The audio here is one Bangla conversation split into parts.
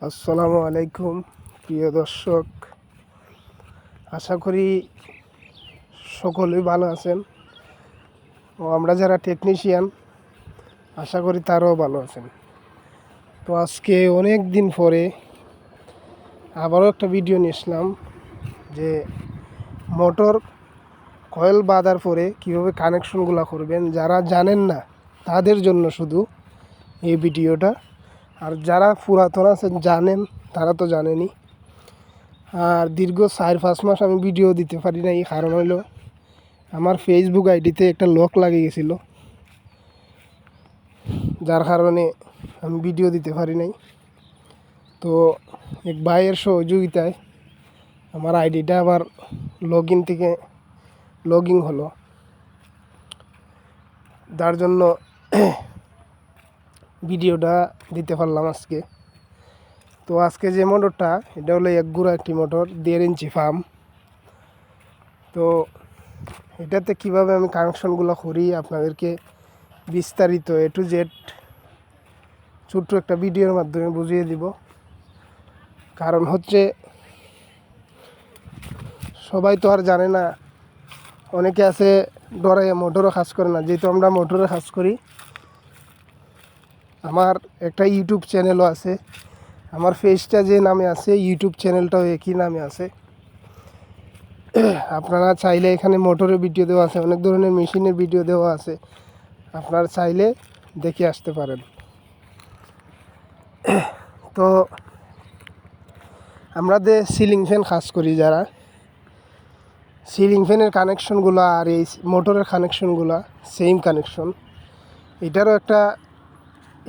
আসসালামু আলাইকুম প্রিয় দর্শক, আশা করি সকলেই ভালো আছেন ও আমরা যারা টেকনিশিয়ান আশা করি তারাও ভালো আছেন। তো আজকে অনেক দিন পরে আবারও একটা ভিডিও নিয়ে আসলাম যে মোটর কয়েল বাঁধার পরে কীভাবে কানেকশনগুলো করবেন। যারা জানেন না তাদের জন্য শুধু এই ভিডিওটা, আর যারা পুরাতন আছেন জানেন তারা তো জানেনই। আর দীর্ঘ 4-5 মাস আমি ভিডিও দিতে পারি না, এই কারণ হলো আমার ফেসবুক আইডিতে একটা লক লাগিয়ে গেছিলো, যার কারণে আমি ভিডিও দিতে পারি নাই। তো এক ভাইয়ের সহযোগিতায় আমার আইডিটা আবার থেকে লগ ইন হলো, যার জন্য ভিডিওটা দিতে পারলাম আজকে। তো আজকে যে মোটরটা, এটা হলো একগুড়া একটি মোটর, 1.5 ইঞ্চি পাম্প। তো এটাতে কিভাবে আমি কানেকশনগুলো করি আপনাদেরকে বিস্তারিত A to Z ছোট্ট একটা ভিডিওর মাধ্যমে বুঝিয়ে দিব। কারণ হচ্ছে সবাই তো আর জানে না, অনেকে আছে ডরে মোটরও কাজ করে না। যেহেতু আমরা মোটরে কাজ করি, আমার একটা ইউটিউব চ্যানেলও আছে, আমার ফেসটা যে নামে আছে ইউটিউব চ্যানেলটাও একই নামে আছে। আপনারা চাইলে এখানে মোটরের ভিডিও দেওয়া আছে, অনেক ধরনের মেশিনের ভিডিও দেওয়া আছে, আপনারা চাইলে দেখে আসতে পারেন। তো আমরা যে সিলিং ফ্যান কাজ করি, যারা সিলিং ফ্যানের কানেকশনগুলো আর এই মোটরের কানেকশনগুলো সেম কানেকশন। এটারও একটা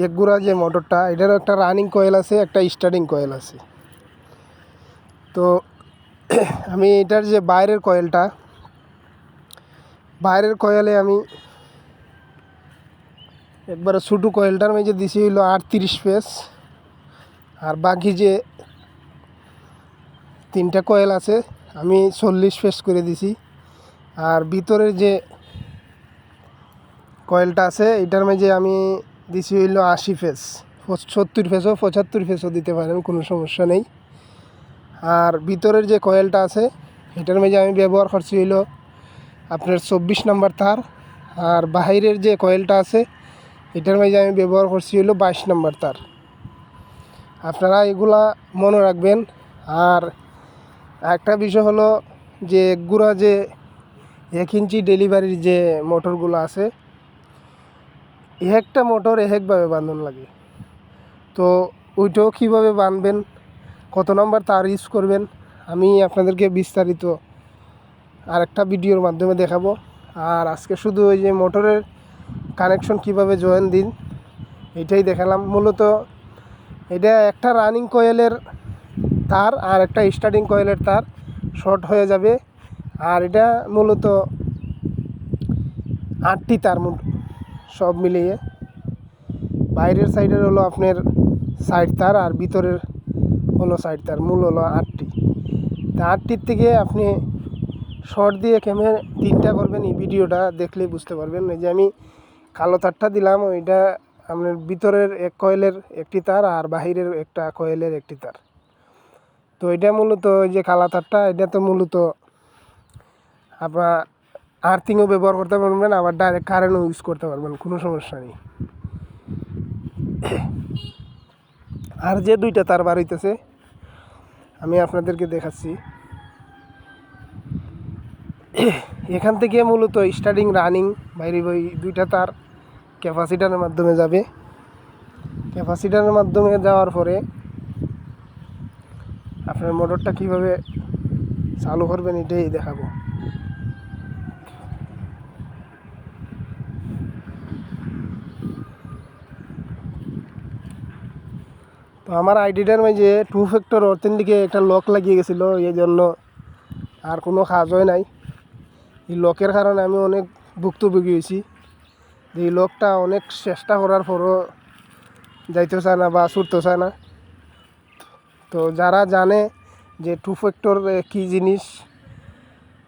একগুড়া যে মোটরটা, এটারও একটা রানিং কয়েল আছে, একটা স্টার্টিং কয়েল আছে। তো আমি এটার যে বাইরের কয়েলে আমি একবারে ছোটো কয়েলটার মেঝে দিছি হইলো 38 পেস, আর বাকি যে 3টা কয়েল আছে আমি 40 পেস করে দিছি। আর ভিতরের যে কয়েলটা আছে এটার মেঝে আমি দিছি হইলো 80 পেস, 70 পেসও 75 পেসও দিতে পারেন, কোনো সমস্যা নেই। আর ভিতরের যে কয়েলটা আছে এটার মেঝে আমি ব্যবহার করছি হইলো আপনার 24 নম্বর তার। আর বাহিরের যে কয়েলটা আছে এটার মেঝে আমি ব্যবহার করছি হইলো 22 নম্বর তার। আপনারা এগুলা মনে রাখবেন। আর একটা বিষয় হলো যে একগুড়া যে 1 ইঞ্চি ডেলিভারির যে মোটরগুলো আছে, একটা মোটর একভাবে বাঁধন লাগে। তো ওইটাও কীভাবে বাঁধবেন, কত নম্বর তার ইউজ করবেন, আমি আপনাদেরকে বিস্তারিত আরেকটা ভিডিওর মাধ্যমে দেখাবো। আর আজকে শুধু ওই যে মোটরের কানেকশন কিভাবে জয়েন দিন এটাই দেখালাম। মূলত এটা একটা রানিং কয়েলের তার আর একটা স্টার্টিং কয়েলের তার শর্ট হয়ে যাবে। আর এটা মূলত 8টি তার সব মিলিয়ে। বাইরের সাইডের হলো আপনার 60 তার আর ভিতরের হলো 60 তার, মূল হলো 8টি। তা 8টির থেকে আপনি শর্ট দিয়ে কেমন 3টা করবেন এই ভিডিওটা দেখলেই বুঝতে পারবেন। এই যে আমি কালো তারটা দিলাম, ওইটা আপনার ভিতরের এক কয়েলের একটি তার আর বাহিরের একটা কয়েলের একটি তার। তো এটা মূলত ওই যে কালো তারটা, এটা তো মূলত আপনার আর্থিংও ব্যবহার করতে পারবেন, আবার ডাইরেক্ট কারেন্টও ইউজ করতে পারবেন, কোনো সমস্যা নেই। আর যে 2টা তার বার হইতেছে আমি আপনাদেরকে দেখাচ্ছি। এখান থেকে মূলত স্টার্টিং রানিং বাইরে ওই 2টা তার ক্যাপাসিটারের মাধ্যমে যাবে। ক্যাপাসিটারের মাধ্যমে যাওয়ার পরে আপনার মোটরটা কীভাবে চালু করবেন এটাই দেখাবো। তো আমার আইডিটার মাঝে 2 ফ্যাক্টর অথেন্টিকে একটা লক লাগিয়ে গেছিলো, এই জন্য আর কোনো কাজ হয় নাই। এই লকের কারণে আমি অনেক ভুক্তভোগী হয়েছি। এই লকটা অনেক চেষ্টা করার পরও যাইতে চায় না বা ছুটতে চায় না। তো যারা জানে যে 2 ফ্যাক্টর কী জিনিস,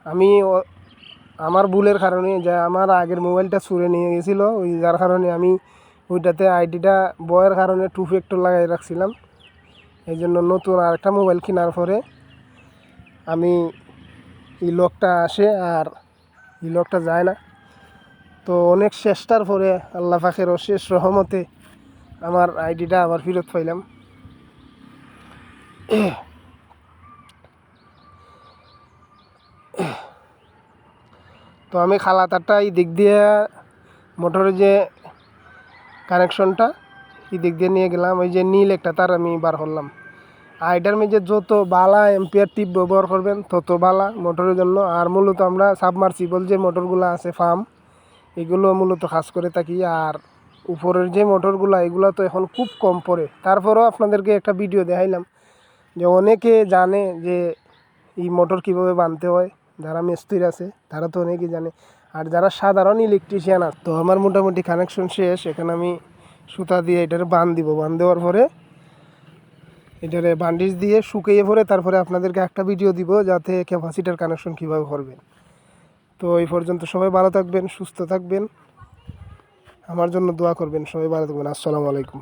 আমি আমার ভুলের কারণে, যে আমার আগের মোবাইলটা চুরে নিয়ে গেছিলো, ওই যার কারণে আমি ওইটাতে আইডিটা বয়ের কারণে 2 ফ্যাক্টর লাগাই রাখছিলাম। এই জন্য নতুন আরেকটা মোবাইল কেনার পরে আমি এই লকটা আসে আর এই লকটা যায় না। তো অনেক চেষ্টার পরে আল্লাহ পাকের অশেষ রহমতে আমার আইডিটা আবার ফেরত পাইলাম। তো আমি খালা তারটা এই দিক দিয়ে মোটরের যে কানেকশনটা এই দিক দিয়ে নিয়ে গেলাম। ওই যে নীল একটা তার আমি বার করলাম। আর এটার মধ্যে যত বালা এম্পিয়ার টিপ ব্যবহার করবেন তত বালা মোটরের জন্য। আর মূলত আমরা সাবমার্সিবল যে মোটরগুলো আছে ফার্ম, এগুলো মূলত কাজ করে থাকি। আর উপরের যে মোটরগুলো এগুলো তো এখন খুব কম পড়ে। তারপরেও আপনাদেরকে একটা ভিডিও দেখাইলাম যে অনেকে জানে যে এই মোটর কীভাবে বানতে হয়, যারা মিস্ত্রি আছে তারা তো অনেকেই জানে। আর যারা সাধারণ ইলেকট্রিশিয়ান আছে, তো আমার মোটামুটি কানেকশন শেষ। এখানে আমি সুতা দিয়ে এটারে বান দিব। বান দেওয়ার পরে এটারে বান্ডিজ দিয়ে শুকিয়ে পরে তারপরে আপনাদেরকে একটা ভিডিও দিব যাতে ক্যাপাসিটার কানেকশন কীভাবে করবেন। তো এই পর্যন্ত সবাই ভালো থাকবেন, সুস্থ থাকবেন, আমার জন্য দোয়া করবেন। সবাই ভালো থাকবেন। আসসালামু আলাইকুম।